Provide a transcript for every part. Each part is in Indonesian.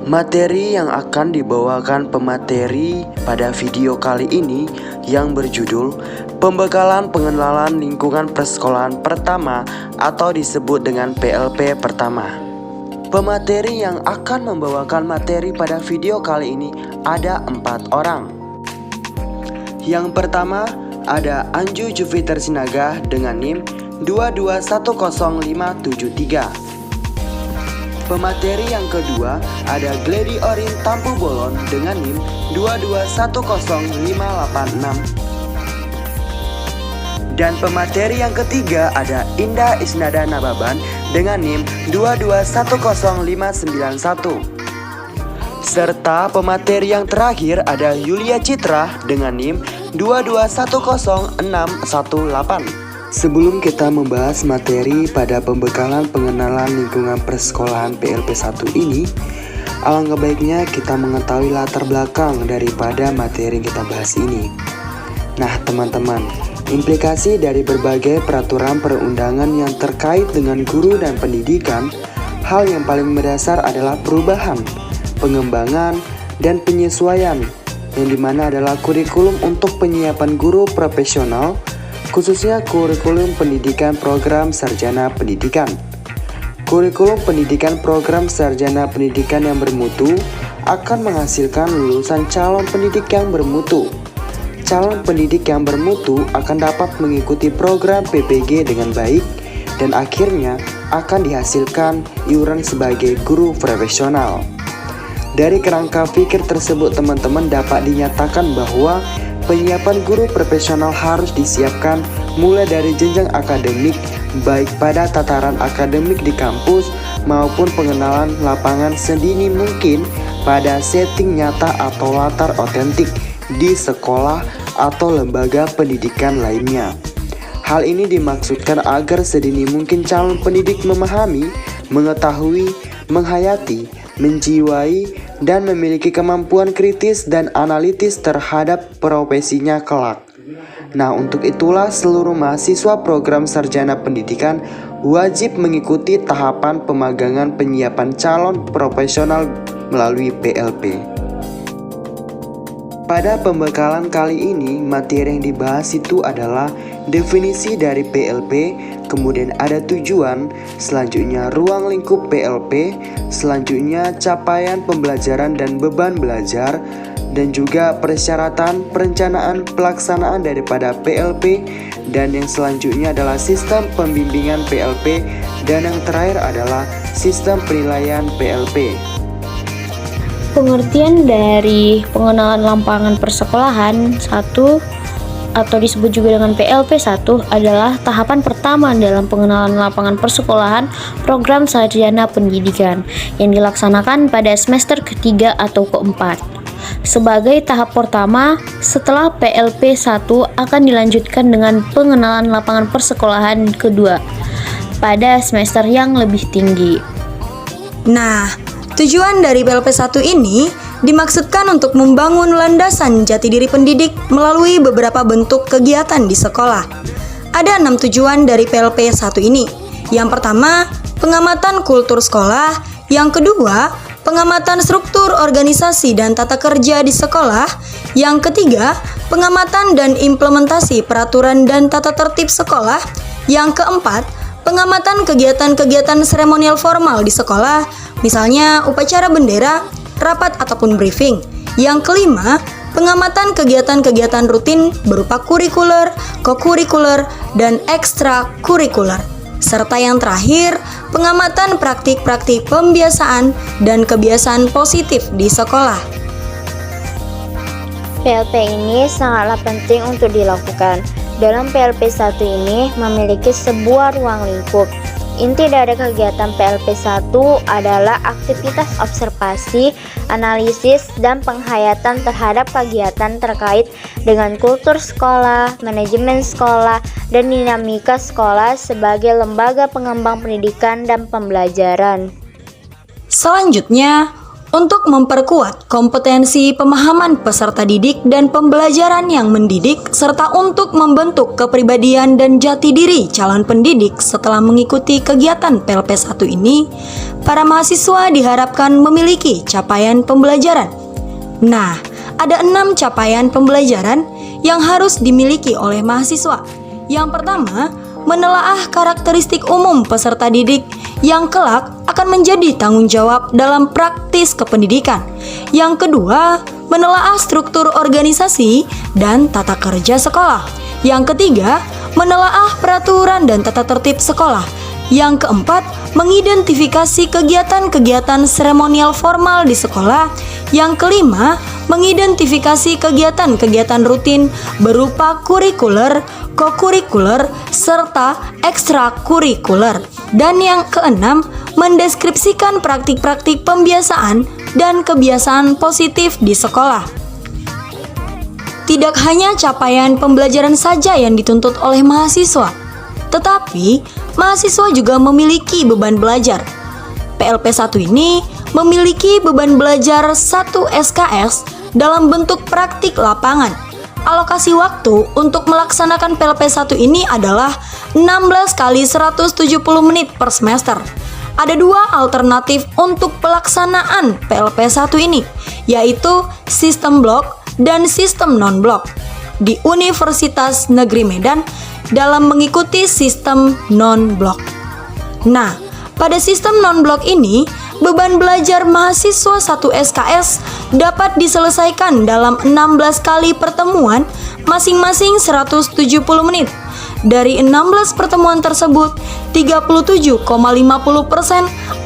Materi yang akan dibawakan pemateri pada video kali ini yang berjudul Pembekalan Pengenalan Lingkungan Persekolahan Pertama atau disebut dengan PLP Pertama. Pemateri yang akan membawakan materi pada video kali ini ada 4 orang. Yang pertama ada Anju Jupiter Sinaga dengan NIM 2210573. Pemateri yang kedua ada Glady Orin Tampu Bolon dengan NIM 2210586. Dan pemateri yang ketiga ada Indah Isnada Nababan dengan NIM 2210591. Serta pemateri yang terakhir ada Yulia Citra dengan NIM 2210618. Sebelum kita membahas materi pada pembekalan pengenalan lingkungan persekolahan PLP 1 ini, alangkah baiknya kita mengetahui latar belakang daripada materi yang kita bahas ini. Nah teman-teman, implikasi dari berbagai peraturan perundangan yang terkait dengan guru dan pendidikan, hal yang paling mendasar adalah perubahan, pengembangan, dan penyesuaian, yang dimana adalah kurikulum untuk penyiapan guru profesional, khususnya kurikulum pendidikan program sarjana pendidikan. Kurikulum pendidikan program sarjana pendidikan yang bermutu akan menghasilkan lulusan calon pendidik yang bermutu. Calon pendidik yang bermutu akan dapat mengikuti program PPG dengan baik dan akhirnya akan dihasilkan iuran sebagai guru profesional. Dari kerangka pikir tersebut teman-teman dapat dinyatakan bahwa penyiapan guru profesional harus disiapkan mulai dari jenjang akademik, baik pada tataran akademik di kampus maupun pengenalan lapangan sedini mungkin pada setting nyata atau latar otentik di sekolah atau lembaga pendidikan lainnya. Hal ini dimaksudkan agar sedini mungkin calon pendidik memahami, mengetahui, menghayati, menjiwai, dan memiliki kemampuan kritis dan analitis terhadap profesinya kelak. Nah, untuk itulah seluruh mahasiswa program sarjana pendidikan wajib mengikuti tahapan pemagangan penyiapan calon profesional melalui PLP. Pada pembekalan kali ini, materi yang dibahas itu adalah definisi dari PLP, kemudian ada tujuan, selanjutnya ruang lingkup PLP, selanjutnya capaian pembelajaran dan beban belajar, dan juga persyaratan perencanaan pelaksanaan daripada PLP, dan yang selanjutnya adalah sistem pembimbingan PLP, dan yang terakhir adalah sistem penilaian PLP. Pengertian dari pengenalan lapangan persekolahan 1 atau disebut juga dengan PLP 1 adalah tahapan pertama dalam pengenalan lapangan persekolahan program sarjana pendidikan yang dilaksanakan pada semester ketiga atau keempat. Sebagai tahap pertama, setelah PLP 1 akan dilanjutkan dengan pengenalan lapangan persekolahan kedua pada semester yang lebih tinggi. Nah, tujuan dari PLP 1 ini dimaksudkan untuk membangun landasan jati diri pendidik melalui beberapa bentuk kegiatan di sekolah. Ada 6 tujuan dari PLP 1 ini. Yang pertama, pengamatan kultur sekolah. Yang kedua, pengamatan struktur organisasi dan tata kerja di sekolah. Yang ketiga, pengamatan dan implementasi peraturan dan tata tertib sekolah. Yang keempat, pengamatan kegiatan-kegiatan seremonial formal di sekolah, misalnya upacara bendera, rapat ataupun briefing. Yang kelima, pengamatan kegiatan-kegiatan rutin berupa kurikuler, kokurikuler, dan ekstrakurikuler. Serta yang terakhir, pengamatan praktik-praktik pembiasaan dan kebiasaan positif di sekolah. PLP ini sangatlah penting untuk dilakukan. Dalam PLP 1 ini memiliki sebuah ruang lingkup. Inti dari kegiatan PLP 1 adalah aktivitas observasi, analisis, dan penghayatan terhadap kegiatan terkait dengan kultur sekolah, manajemen sekolah, dan dinamika sekolah sebagai lembaga pengembang pendidikan dan pembelajaran. Selanjutnya, untuk memperkuat kompetensi pemahaman peserta didik dan pembelajaran yang mendidik, serta untuk membentuk kepribadian dan jati diri calon pendidik setelah mengikuti kegiatan PLP 1 ini, para mahasiswa diharapkan memiliki capaian pembelajaran. Nah, ada 6 capaian pembelajaran yang harus dimiliki oleh mahasiswa. Yang pertama, menelaah karakteristik umum peserta didik yang kelak akan menjadi tanggung jawab dalam praktis kependidikan. Yang kedua, menelaah struktur organisasi dan tata kerja sekolah. Yang ketiga, menelaah peraturan dan tata tertib sekolah. Yang keempat, mengidentifikasi kegiatan-kegiatan seremonial formal di sekolah. Yang kelima, mengidentifikasi kegiatan-kegiatan rutin berupa kurikuler, kokurikuler, serta ekstrakurikuler. Dan yang keenam, mendeskripsikan praktik-praktik pembiasaan dan kebiasaan positif di sekolah. Tidak hanya capaian pembelajaran saja yang dituntut oleh mahasiswa, tetapi mahasiswa juga memiliki beban belajar. PLP 1 ini memiliki beban belajar 1 SKS dalam bentuk praktik lapangan. Alokasi waktu untuk melaksanakan PLP 1 ini adalah 16 kali 170 menit per semester. Ada 2 alternatif untuk pelaksanaan PLP 1 ini, yaitu sistem blok dan sistem non-blok. Di Universitas Negeri Medan dalam mengikuti sistem non-blok. Nah, pada sistem non-blok ini, beban belajar mahasiswa 1 SKS dapat diselesaikan dalam 16 kali pertemuan masing-masing 170 menit. Dari 16 pertemuan tersebut, 37,50%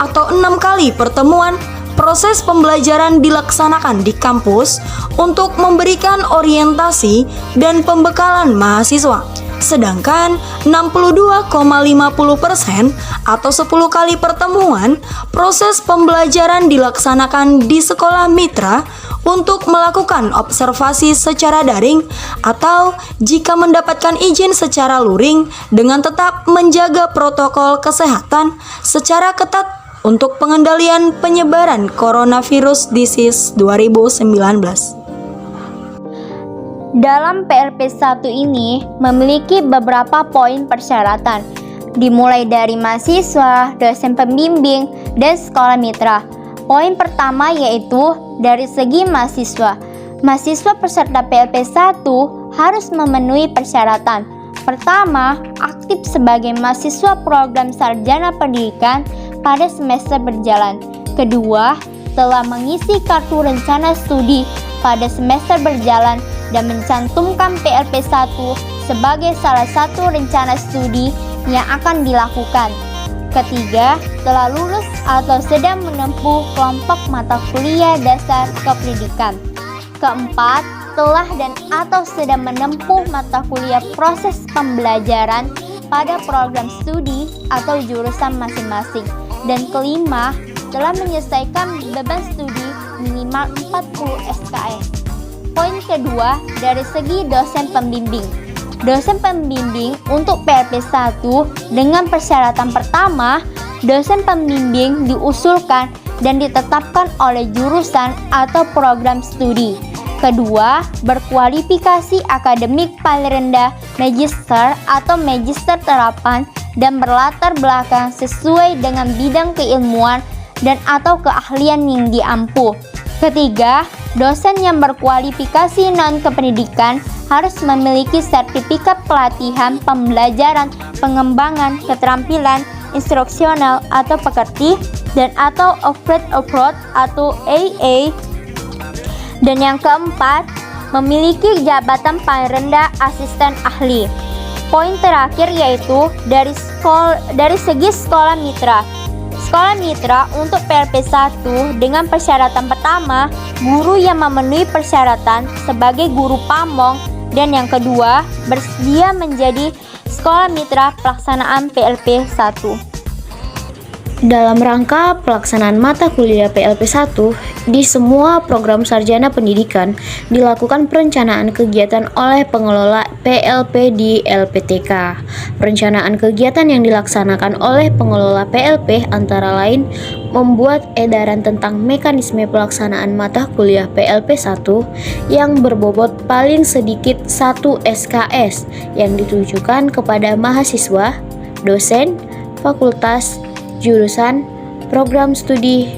atau 6 kali pertemuan proses pembelajaran dilaksanakan di kampus untuk memberikan orientasi dan pembekalan mahasiswa. Sedangkan 62,50% atau 10 kali pertemuan proses pembelajaran dilaksanakan di sekolah mitra untuk melakukan observasi secara daring atau jika mendapatkan izin secara luring dengan tetap menjaga protokol kesehatan secara ketat untuk pengendalian penyebaran coronavirus disease 2019. Dalam PLP 1 ini memiliki beberapa poin persyaratan, dimulai dari mahasiswa, dosen pembimbing, dan sekolah mitra. Poin pertama yaitu dari segi mahasiswa. Mahasiswa peserta PLP 1 harus memenuhi persyaratan. Pertama, aktif sebagai mahasiswa program sarjana pendidikan pada semester berjalan. Kedua, telah mengisi kartu rencana studi pada semester berjalan dan mencantumkan PLP 1 sebagai salah satu rencana studi yang akan dilakukan. Ketiga, telah lulus atau sedang menempuh kelompok mata kuliah dasar kependidikan. Keempat, telah dan atau sedang menempuh mata kuliah proses pembelajaran pada program studi atau jurusan masing-masing. Dan kelima, telah menyelesaikan beban studi minimal 40 SKS. Poin kedua, dari segi dosen pembimbing. Dosen pembimbing untuk PLP 1 dengan persyaratan pertama, dosen pembimbing diusulkan dan ditetapkan oleh jurusan atau program studi. Kedua, berkualifikasi akademik paling rendah magister atau magister terapan dan berlatar belakang sesuai dengan bidang keilmuan dan atau keahlian yang diampu. Ketiga, dosen yang berkualifikasi non-kependidikan harus memiliki sertifikat pelatihan pembelajaran pengembangan keterampilan instruksional atau pekerti dan atau approach atau AA. Dan yang keempat, memiliki jabatan paling rendah asisten ahli. Poin terakhir yaitu dari segi sekolah mitra. Sekolah mitra untuk PLP 1 dengan persyaratan pertama, guru yang memenuhi persyaratan sebagai guru pamong, dan yang kedua, bersedia menjadi sekolah mitra pelaksanaan PLP 1. Dalam rangka pelaksanaan mata kuliah PLP1 di semua program sarjana pendidikan dilakukan perencanaan kegiatan oleh pengelola PLP di LPTK. Perencanaan kegiatan yang dilaksanakan oleh pengelola PLP antara lain membuat edaran tentang mekanisme pelaksanaan mata kuliah PLP1 yang berbobot paling sedikit 1 SKS yang ditujukan kepada mahasiswa, dosen, fakultas, jurusan, program studi.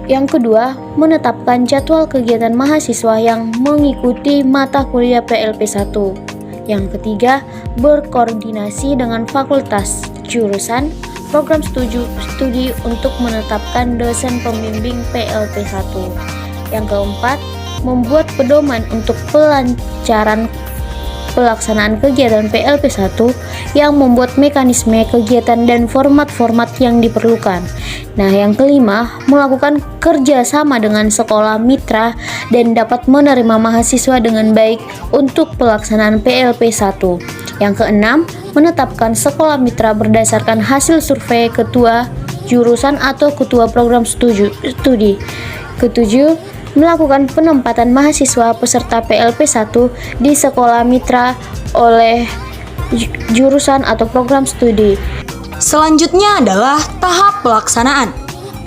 Yang kedua, menetapkan jadwal kegiatan mahasiswa yang mengikuti mata kuliah PLP1. Yang ketiga, berkoordinasi dengan fakultas, jurusan, program studi untuk menetapkan dosen pembimbing PLP1. Yang keempat, membuat pedoman untuk pelancaran pelaksanaan kegiatan PLP1 yang membuat mekanisme kegiatan dan format-format yang diperlukan. Nah, yang kelima, melakukan kerjasama dengan sekolah mitra dan dapat menerima mahasiswa dengan baik untuk pelaksanaan PLP1. Yang keenam, menetapkan sekolah mitra berdasarkan hasil survei ketua jurusan atau ketua program studi. Ketujuh, melakukan penempatan mahasiswa peserta PLP1 di sekolah mitra oleh jurusan atau program studi. Selanjutnya adalah tahap pelaksanaan.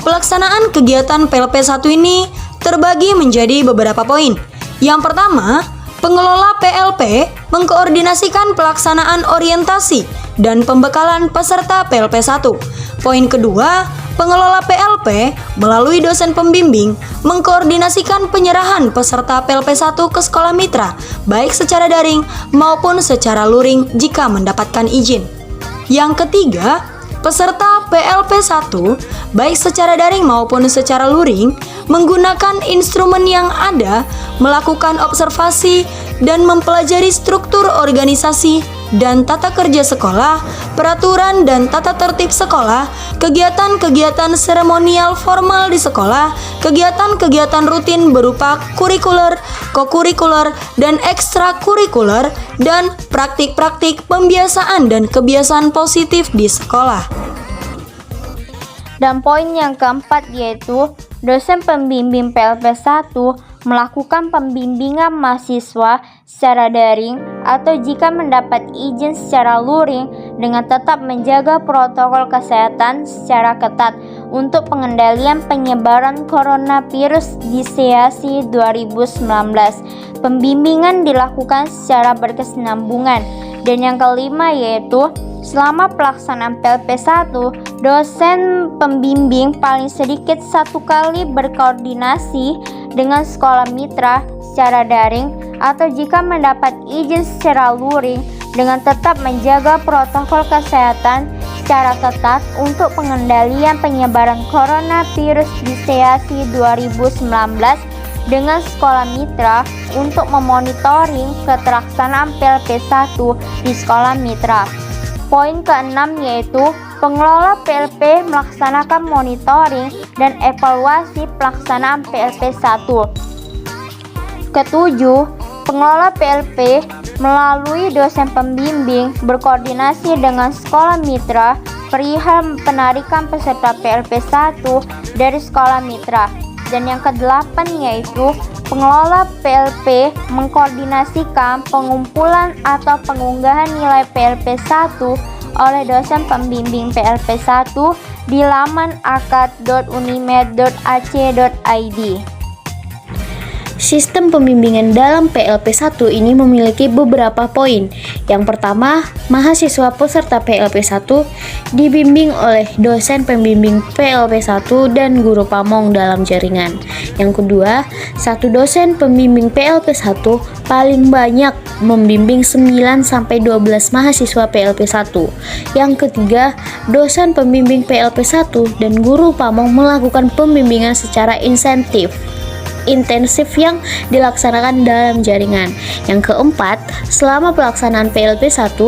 Pelaksanaan kegiatan PLP1 ini terbagi menjadi beberapa poin. Yang pertama, pengelola PLP mengkoordinasikan pelaksanaan orientasi dan pembekalan peserta PLP1. Poin kedua, pengelola PLP melalui dosen pembimbing mengkoordinasikan penyerahan peserta PLP1 ke sekolah mitra, baik secara daring maupun secara luring jika mendapatkan izin. Yang ketiga, peserta PLP1 baik secara daring maupun secara luring menggunakan instrumen yang ada, melakukan observasi dan mempelajari struktur organisasi dan tata kerja sekolah, peraturan dan tata tertib sekolah, kegiatan-kegiatan seremonial formal di sekolah, kegiatan-kegiatan rutin berupa kurikuler, kokurikuler, dan ekstrakurikuler, dan praktik-praktik pembiasaan dan kebiasaan positif di sekolah. Dan poin yang keempat yaitu dosen pembimbing PLP1 melakukan pembimbingan mahasiswa secara daring atau jika mendapat izin secara luring dengan tetap menjaga protokol kesehatan secara ketat untuk pengendalian penyebaran coronavirus di CAC 2019. Pembimbingan dilakukan secara berkesinambungan. Dan yang kelima yaitu selama pelaksanaan PLP1, dosen pembimbing paling sedikit 1 kali berkoordinasi dengan sekolah mitra secara daring atau jika mendapat izin secara luring dengan tetap menjaga protokol kesehatan secara ketat untuk pengendalian penyebaran coronavirus di CAC 2019 dengan sekolah mitra untuk memonitoring keterlaksanaan PLP1 di sekolah mitra. Poin keenam yaitu pengelola PLP melaksanakan monitoring dan evaluasi pelaksanaan PLP1. Ketujuh, pengelola PLP melalui dosen pembimbing berkoordinasi dengan sekolah mitra perihal penarikan peserta PLP1 dari sekolah mitra. Dan yang kedelapan yaitu pengelola PLP mengkoordinasikan pengumpulan atau pengunggahan nilai PLP1 oleh dosen pembimbing PLP1 di laman akad.unimed.ac.id. Sistem pembimbingan dalam PLP1 ini memiliki beberapa poin. Yang pertama, mahasiswa peserta PLP1 dibimbing oleh dosen pembimbing PLP1 dan guru pamong dalam jaringan. Yang kedua, satu dosen pembimbing PLP1 paling banyak membimbing 9-12 mahasiswa PLP1. Yang ketiga, dosen pembimbing PLP1 dan guru pamong melakukan pembimbingan secara intensif yang dilaksanakan dalam jaringan. Yang keempat, selama pelaksanaan PLP1,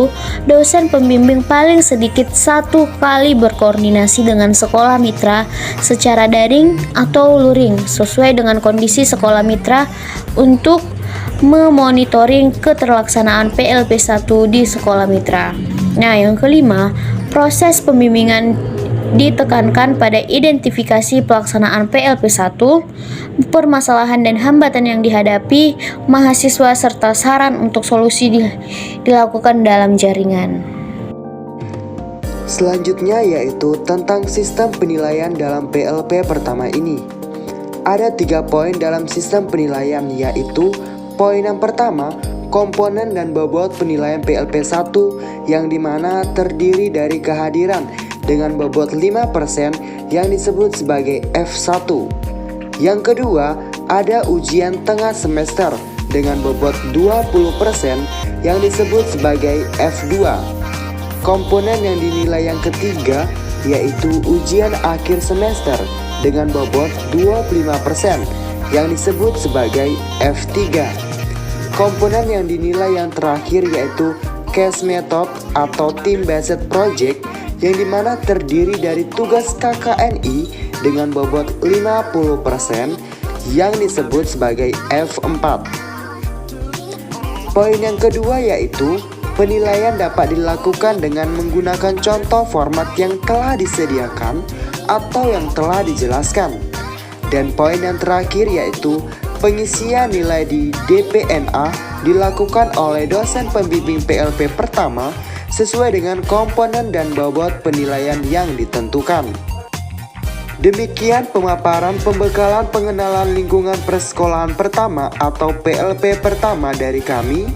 dosen pembimbing paling sedikit 1 kali berkoordinasi dengan sekolah mitra secara daring atau luring sesuai dengan kondisi sekolah mitra untuk memonitoring keterlaksanaan PLP1 di sekolah mitra. Nah, yang kelima, proses pembimbingan ditekankan pada identifikasi pelaksanaan PLP1, permasalahan dan hambatan yang dihadapi mahasiswa serta saran untuk solusi dilakukan dalam jaringan. Selanjutnya yaitu tentang sistem penilaian dalam PLP pertama ini. Ada 3 poin dalam sistem penilaian, yaitu poin yang pertama, komponen dan bobot penilaian PLP1 yang dimana terdiri dari kehadiran dengan bobot 5% yang disebut sebagai F1. Yang kedua, ada ujian tengah semester dengan bobot 20% yang disebut sebagai F2. Komponen yang dinilai yang ketiga yaitu ujian akhir semester dengan bobot 25% yang disebut sebagai F3. Komponen yang dinilai yang terakhir yaitu case method atau team based project yang dimana terdiri dari tugas KKNI dengan bobot 50% yang disebut sebagai F4. Poin yang kedua yaitu penilaian dapat dilakukan dengan menggunakan contoh format yang telah disediakan atau yang telah dijelaskan. Dan poin yang terakhir yaitu pengisian nilai di DPNA dilakukan oleh dosen pembimbing PLP pertama sesuai dengan komponen dan bobot penilaian yang ditentukan. Demikian pemaparan pembekalan pengenalan lingkungan persekolahan pertama atau PLP pertama dari kami.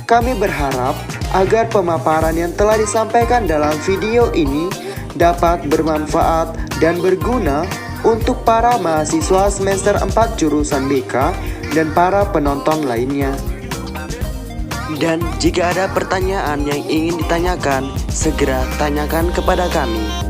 Kami berharap agar pemaparan yang telah disampaikan dalam video ini dapat bermanfaat dan berguna untuk para mahasiswa semester 4 jurusan BK dan para penonton lainnya. Dan jika ada pertanyaan yang ingin ditanyakan, segera tanyakan kepada kami.